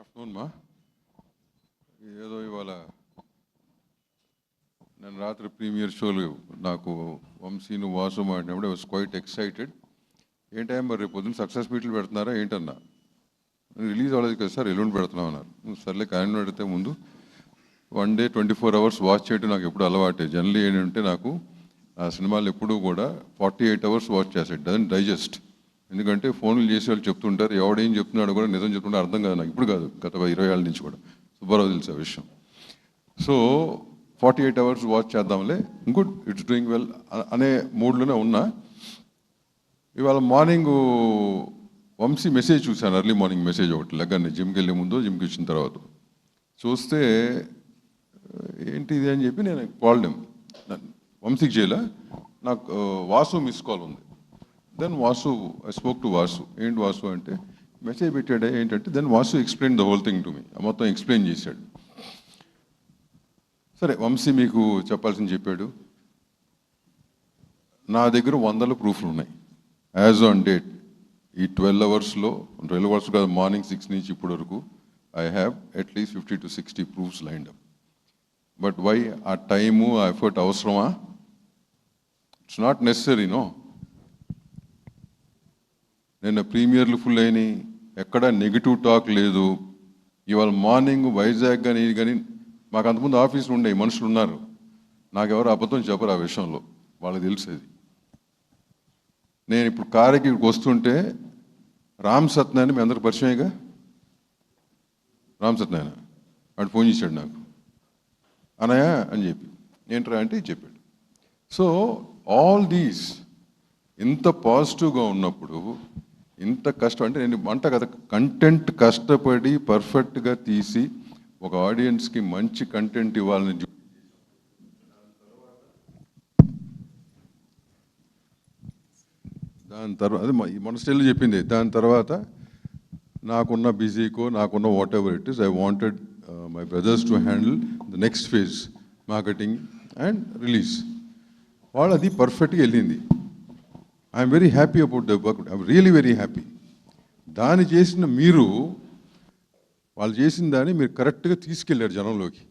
Afternoon మా ఏదో ఇవాళ నేను రాత్రి ప్రీమియర్ షోలు నాకు వంశీను వాసు మాడినప్పుడు ఐ వాస్ క్వైట్ ఎక్సైటెడ్. ఏంటంటే మరి రేపు పొద్దున్న సక్సెస్ మీట్లు పెడుతున్నారా ఏంటన్నా, రిలీజ్ అవ్వలేదు కదా సార్, ఎల్లుండి పెడుతున్నాం అన్నారు. సర్లే కానీ పెడితే ముందు 1 day 24 hours వాచ్ చేయడం నాకు ఎప్పుడు అలవాటే. జనరల్లీ ఏంటంటే నాకు ఆ సినిమాలు ఎప్పుడూ కూడా 48 hours వాచ్ చేస్తాడు, డజన్ డైజెస్ట్. ఎందుకంటే ఫోన్లు చేసి వాళ్ళు చెప్తుంటారు, ఎవడేం చెప్తున్నాడు కూడా నిజం చెప్తుంటే అర్థం కాదు నాకు, ఇప్పుడు కాదు గత 20 ఏళ్ళ నుంచి కూడా. సుబ్బారావు తెలుసు ఆ విషయం. సో 48 hours వాచ్ చేద్దాంలే, గుడ్ ఇట్స్ డూయింగ్ వెల్ అనే మూడ్లోనే ఉన్నా. ఇవాళ మార్నింగ్ వంశీ మెసేజ్ చూశాను, ఎర్లీ మార్నింగ్ మెసేజ్ ఒకటి లెగ్గని జిమ్కి వెళ్ళే ముందు జిమ్కి వచ్చిన తర్వాత చూస్తే ఏంటి ఇది అని చెప్పి నేను కాల్డ్ వంశీకి చేయలే, నాకు వాసు మిస్ కాల్ ఉంది. Then Vasu I spoke to Vasu. ఏంటి వాసు అంటే మెసేజ్ పెట్టాడే ఏంటంటే, then Vasu explain the whole thing to me, మొత్తం ఎక్స్ప్లెయిన్ చేశాడు. సరే వంశీ మీకు చెప్పాల్సింది చెప్పాడు. నా దగ్గర 100 ప్రూఫ్లు ఉన్నాయి యాజ్ ఆన్ డేట్. ఈ 12 hours-లో 12 hours కాదు, మార్నింగ్ 6 నుంచి ఇప్పటి వరకు I have at least 50 to 60 proofs lined up. But why ఆ టైము ఆ ఎఫర్ట్ అవసరమా? It's not necessary no. నిన్న ప్రీమియర్లు ఫుల్ అయినాయి, ఎక్కడ నెగిటివ్ టాక్ లేదు. ఇవాళ మార్నింగ్ వైజాగ్ కానీ మాకు అంతకుముందు ఆఫీసులు ఉండే మనుషులు ఉన్నారు, నాకెవరు అబద్ధం చెప్పరు ఆ విషయంలో, వాళ్ళకి తెలిసేది. నేను ఇప్పుడు కారుకి ఇక్కడికి వస్తుంటే రామ్ సత్యనారాయణ మీ అందరికి పరిచయంగా, రామ్ సత్యనారాయణ వాడు ఫోన్ చేశాడు నాకు, అనయ్య అని చెప్పి, ఏంట్రా అంటే చెప్పాడు. సో ఆల్ దీస్ ఇంత పాజిటివ్గా ఉన్నప్పుడు ఇంత కష్టం అంటే నేను అంట కదా, కంటెంట్ కష్టపడి పర్ఫెక్ట్గా తీసి ఒక ఆడియన్స్కి మంచి కంటెంట్ ఇవ్వాలని దాని తర్వాత అది మన స్టిల్ చెప్పింది. దాని తర్వాత నాకున్న బిజీకో నాకున్న what ever it is, I wanted my brothers to handle the next phase, marketing and release. వాళ్ళు అది పర్ఫెక్ట్గా వెళ్ళింది. I'm very happy about the work, I'm really very happy. దాన్ని చేసిన మీరు, వాళ్ళు చేసిన దాన్ని మీరు కరెక్ట్గా తీసుకెళ్ళారు జనంలోకి.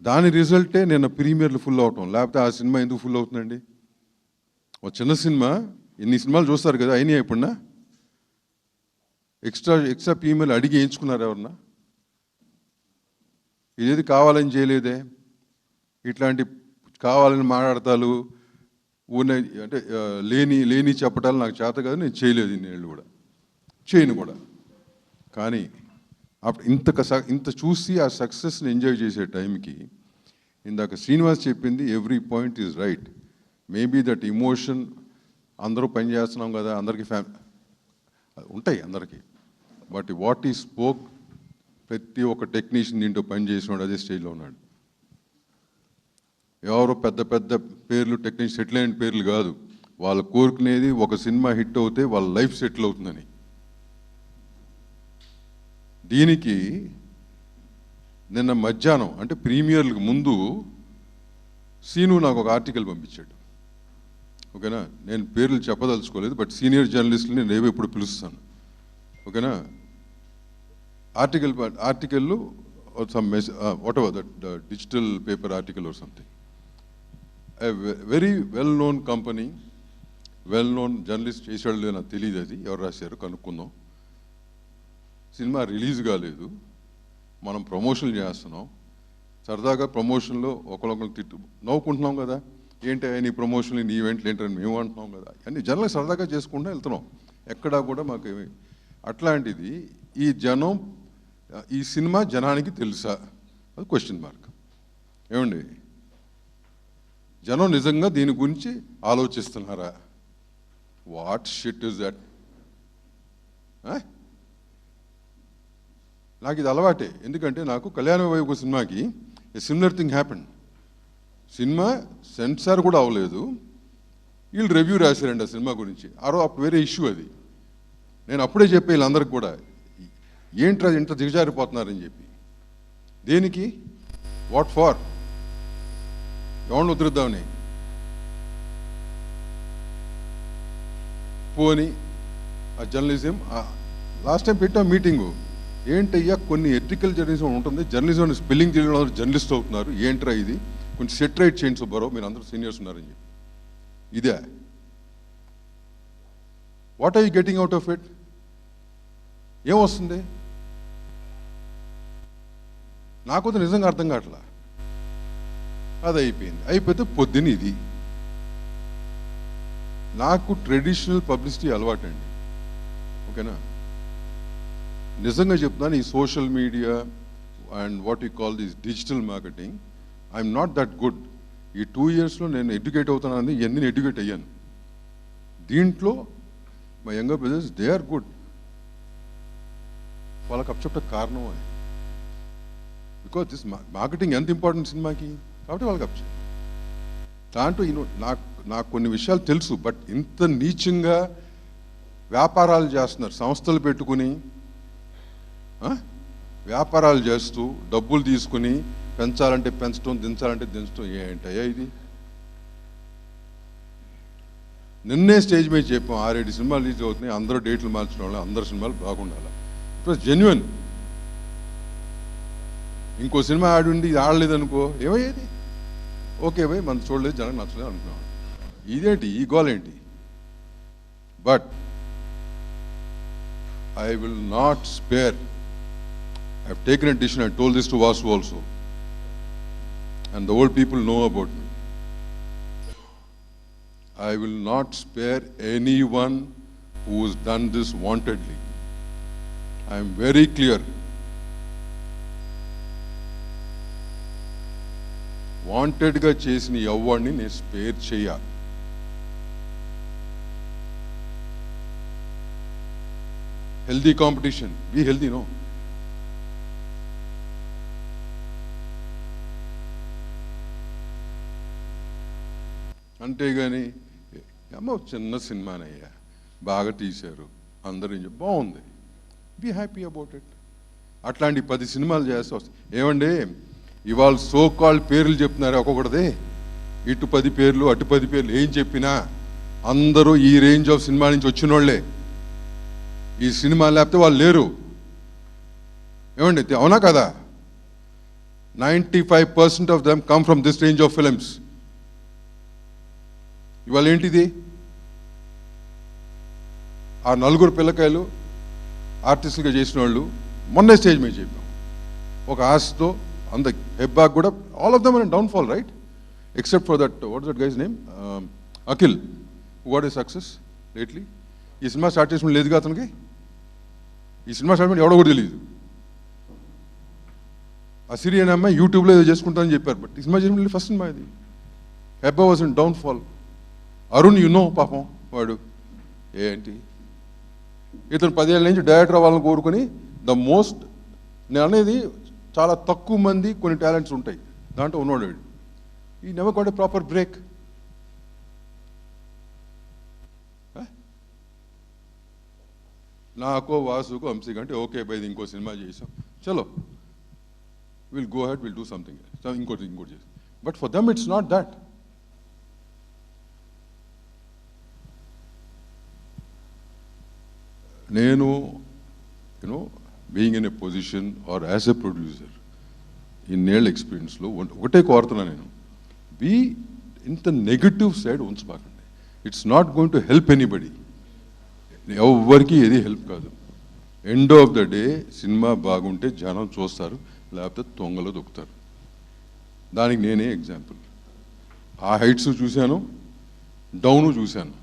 దాని రిజల్టే నేను ప్రీమియర్లు ఫుల్ అవటం, లేకపోతే ఆ సినిమా ఎందుకు ఫుల్ అవుతుందండి? ఒక చిన్న సినిమా ఎన్ని సినిమాలు చూస్తారు కదా, అయినా ఎప్పుడన్నా ఎక్స్ట్రా ప్రీమియర్లు అడిగి వేయించుకున్నారు ఎవరన్నా? ఇదేది కావాలని చేయలేదే. ఇట్లాంటి కావాలని మాట్లాడతాలు ఊనే అంటే లేని చెప్పటాలు నాకు చేత కాదు, నేను చేయలేదు ఇన్నేళ్ళు కూడా, చేయను కూడా. కానీ అప్పుడు ఇంత చూసి ఆ సక్సెస్ని ఎంజాయ్ చేసే టైంకి ఇందాక శ్రీనివాస్ చెప్పింది every point is right. Maybe that emotion, అందరూ పని చేస్తున్నాం కదా, అందరికీ ఉంటాయి అందరికీ. బట్ వాట్ ఈ స్పోక్, ప్రతి ఒక్క టెక్నీషియన్ దీంట్లో పని చేసినాడు అదే స్టేజ్లో ఉన్నాడు. ఎవరో పెద్ద పెద్ద పేర్లు టెక్నీషియన్ సెటిల్ అయిన పేర్లు కాదు, వాళ్ళు కోరుకునేది ఒక సినిమా హిట్ అవుతే వాళ్ళ లైఫ్ సెటిల్ అవుతుందని. దీనికి నిన్న మధ్యాహ్నం అంటే ప్రీమియర్లకు ముందు సీను నాకు ఒక ఆర్టికల్ పంపించాడు. ఓకేనా, నేను పేర్లు చెప్పదలుచుకోలేదు, బట్ సీనియర్ జర్నలిస్టుని నేను ఎప్పుడు పిలుస్తాను. ఓకేనా, article some what ever that digital paper article or something, very well known company, well known journalist చేసాడు, నాకు తెలియదు అది ఎవరు రాశారు, కనుక్కుందాం. సినిమా రిలీజ్ కాలేదు, మనం ప్రమోషన్లు చేస్తున్నాం, సరదాగా ప్రమోషన్లో ఒకరికొకరు నవ్వుకుంటున్నాం కదా, ఏంటి నీ ప్రమోషన్లు నీ ఈవెంట్లు ఏంటని మేము అంటున్నాం కదా, అన్ని జనాలకు సరదాగా చేసుకుంటూ వెళ్తున్నాం, ఎక్కడా కూడా మాకు ఏమి. అట్లాంటిది ఈ జనం, ఈ సినిమా జనానికి తెలుసా, అది క్వశ్చన్ మార్క్. ఏమండి, జనం నిజంగా దీని గురించి ఆలోచిస్తున్నారా? What shit is that? నాకు ఇది అలవాటే, ఎందుకంటే నాకు కళ్యాణ వైభవ సినిమాకి a similar thing happened. Cinema censor కూడా అవ్వలేదు, వీళ్ళు రివ్యూ రాశారండి ఆ సినిమా గురించి. అప్పుడు వేరే ఇష్యూ అది. నేను అప్పుడే చెప్పే వీళ్ళందరికీ కూడా, ఏంట్రా ఇంత దిగజారిపోతున్నారని చెప్పి. దేనికి? What for? ఎవరిని ఉద్ధరిద్దామని? పోని ఆ జర్నలిజం లాస్ట్ టైం పెట్టాం మీటింగు, ఏంటయ్యా కొన్ని ఎథికల్ జర్నలిజం ఉంటుంది, జర్నలిజం స్పెల్లింగ్ తెలియని జర్నలిస్ట్ అవుతున్నారు, ఏంట్రా ఇది, కొంచెం సెట్ రైట్ చేయండి సుబ్బారావు, మీరు అందరూ సీనియర్స్ ఉన్నారని చెప్పి. ఇదే what are you getting out of it? ఏమొస్తుంది నాకు నిజంగా అర్థం కావట్లా. అది అయిపోయింది, అయిపోతే పొద్దున్న ఇది. నాకు ట్రెడిషనల్ పబ్లిసిటీ అలవాటండి, ఓకేనా. నిజంగా చెప్తున్నాను, ఈ social media and what you call this digital marketing, I'm not that good. ఈ 2 yearsలో నేను ఎడ్యుకేట్ అవుతానని ఎన్ని ఎడ్యుకేట్ అయ్యాను. దీంట్లో మా younger brothers they are good. వాళ్ళకి అప్పచెప్పే కారణం అది, బికాజ్ దిస్ మార్కెటింగ్ ఎంత ఇంపార్టెంట్ సినిమాకి, కాబట్టి వాళ్ళకి అప్పచెప్పాను. దాంట్లో నాకు కొన్ని విషయాలు తెలుసు, బట్ ఇంత నీచంగా వ్యాపారాలు చేస్తున్నారు, సంస్థలు పెట్టుకుని వ్యాపారాలు చేస్తూ డబ్బులు తీసుకుని పెంచాలంటే పెంచడం, దించాలంటే దించడం. ఏంటయ్యా ఇది? నిన్నే స్టేజ్ మీద చెప్పాం 6-7 సినిమాలు రిలీజ్ అవుతున్నాయి, అందరూ డేట్లు మార్చడం వల్ల అందరు సినిమాలు బాగుండాలి. It was genuine. ఇంకో సినిమా ఆడుండి ఇది ఆడలేదనుకో ఏమయ్యేది? ఓకే భయ్ మనం చూడలేదు, జనం నచ్చలేదు అనుకున్నాం. ఇదేంటి ఈ గోల్ ఏంటి? But I will not spare. I have taken a decision. I told this to Vasu also, and the old people know about me. I will not spare anyone who has done this wantedly. I am very clear. Wanted ga chesini evvarni ne spare cheya. Healthy competition. Be healthy, no? అంతేగాని అమ్మ చిన్న సినిమానయ్యా బాగా తీశారు అందరూ బాగుంది, be happy about it. అట్లాంటి 10 సినిమాలు చేస్తే వస్తాయి. ఏమండి ఇవాళ సో కాల్డ్ పేర్లు చెప్తున్నారు ఒక్కొక్కటిదే, ఇటు 10 పేర్లు అటు 10 పేర్లు, ఏం చెప్పినా అందరూ ఈ రేంజ్ ఆఫ్ సినిమా నుంచి వచ్చిన వాళ్ళే. ఈ సినిమా లేకపోతే వాళ్ళు లేరు. ఏమండి అవునా కదా? 95% of them come from this range of films. ఇవాళ ఏంటిది? ఆ 4 పిల్లకాయలు ఆర్టిస్టులుగా చేసిన వాళ్ళు మొన్నే స్టేజ్ మీద చెప్పాం ఒక ఆశతో, అంత హెబ్బాక్ కూడా all of them are downfall, right? Except for that what is that guys name, Akhil, what is success lately. ఈ సినిమా స్టార్ట్ చేసిన లేదుగా అతనికి, ఈ సినిమా స్టార్ట్ ఎవడో కూడా తెలియదు. ఆ సిరియన్ అమ్మాయి యూట్యూబ్లో ఏదో చేసుకుంటానని చెప్పారు, బట్ ఈ సినిమా చేసిన ఫస్ట్ సినిమా ఇది. Hebah was in downfall. Arun పాపం వాడు ఏంటి, ఇతను 10 ఏళ్ళ నుంచి డైరెక్టర్ అవ్వాలని కోరుకొని నేను అనేది చాలా తక్కువ మంది కొన్ని టాలెంట్స్ ఉంటాయి, దాంట్లో ఉన్నవాడు వాడు. ఈ never got a proper break. నాకో వాసుకో వంశీ కంటే ఓకే బై ఇంకో సినిమా చేసాం, చలో will go head, will do something, ఇంకోటి చేసాం. But for them it's not that. నేను being in a position or as a producer ఇన్నేళ్ళ ఎక్స్పీరియన్స్లో ఒకటే కోరుతున్నా, నేను ఇంత నెగటివ్ సైడ్ ఉంచబాకండి. It's not going to help anybody. ఎవరికి ఏది హెల్ప్ కాదు. End of the day cinema బాగుంటే జనం చూస్తారు, లేకపోతే తొంగలో దొక్కుతారు. దానికి నేనే ఎగ్జాంపుల్. ఆ హైట్స్ చూశాను, డౌను చూశాను.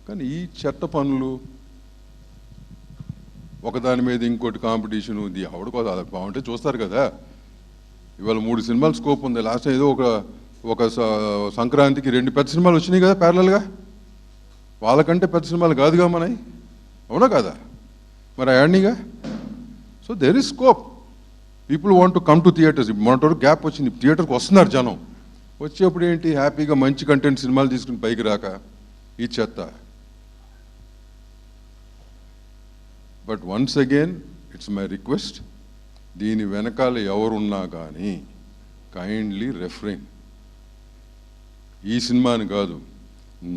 కానీ ఈ చెత్త పనులు, ఒకదాని మీద ఇంకోటి కాంపిటీషను, ఇది ఎవడికోదు, అది బాగుంటే చూస్తారు కదా. ఇవాళ 3 సినిమాలు స్కోప్ ఉంది. లాస్ట్ ఏదో ఒక సంక్రాంతికి 2 పెద్ద సినిమాలు వచ్చినాయి కదా ప్యారలల్గా. వాళ్ళకంటే పెద్ద సినిమాలు కాదుగా మనవి, అవునా కదా? మరి యాడ్నీగా. So there is scope. People want to come to theatres. మొన్నటి గ్యాప్ వచ్చింది, థియేటర్కి వస్తున్నారు జనం. వచ్చేప్పుడు ఏంటి, హ్యాపీగా మంచి కంటెంట్ సినిమాలు తీసుకుని పైకి రాక ఈ చెత్త. But once again it's my request, దీని వెనకాల ఎవరున్నా కానీ కైండ్లీ రెఫ్రెయిన్. ఈ సినిమాని కాదు,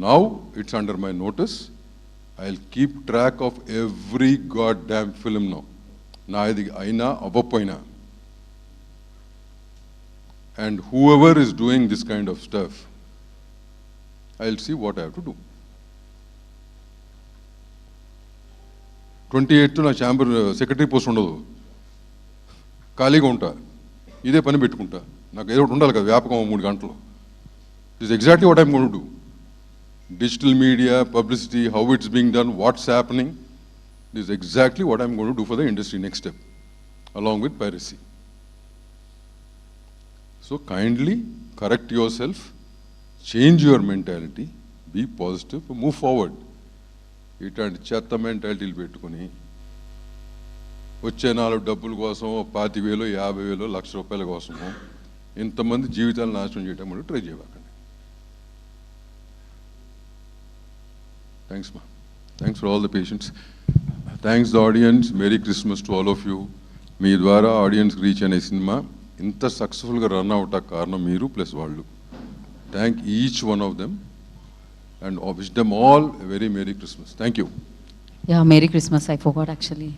now it's under my notice. I'll keep track of every goddamn film now. నాది అయినా అవ్వకపోయినా. And whoever is doing this kind of stuff, I'll see what I have to do. 28th నా ఛాంబర్ సెక్రటరీ పోస్ట్ ఉండదు, ఖాళీగా ఉంటా, ఇదే పని పెట్టుకుంటా. నాకు ఏదో ఒకటి ఉండాలి కదా, వ్యాపకం 3 గంటలు. This exactly what I'm going to do. Digital media, publicity, how it's being done, what's happening. This is exactly what I'm going to do for the industry next step, along with piracy. So kindly correct yourself, change your mentality, be positive, move forward. ఇట్లాంటి చెత్త మెంటాలిటీలు పెట్టుకుని వచ్చే 4 డబ్బుల కోసం 25,000, 50,000, ₹1,00,000 కోసము ఇంతమంది జీవితాలు నాశనం చేయడం మనం ట్రై చేయకండి. Thanks, ma. Thanks for all the patience. Thanks the audience. Merry Christmas to all of you. మీ ద్వారా ఆడియన్స్ రీచ్ అనే సినిమా ఇంత సక్సెస్ఫుల్గా రన్ అవుట్ ఆ కారణం మీరు ప్లస్ వాళ్ళు. Thank each one of them and wish them all very merry Christmas. Thank you. Yeah, Merry Christmas. I forgot actually.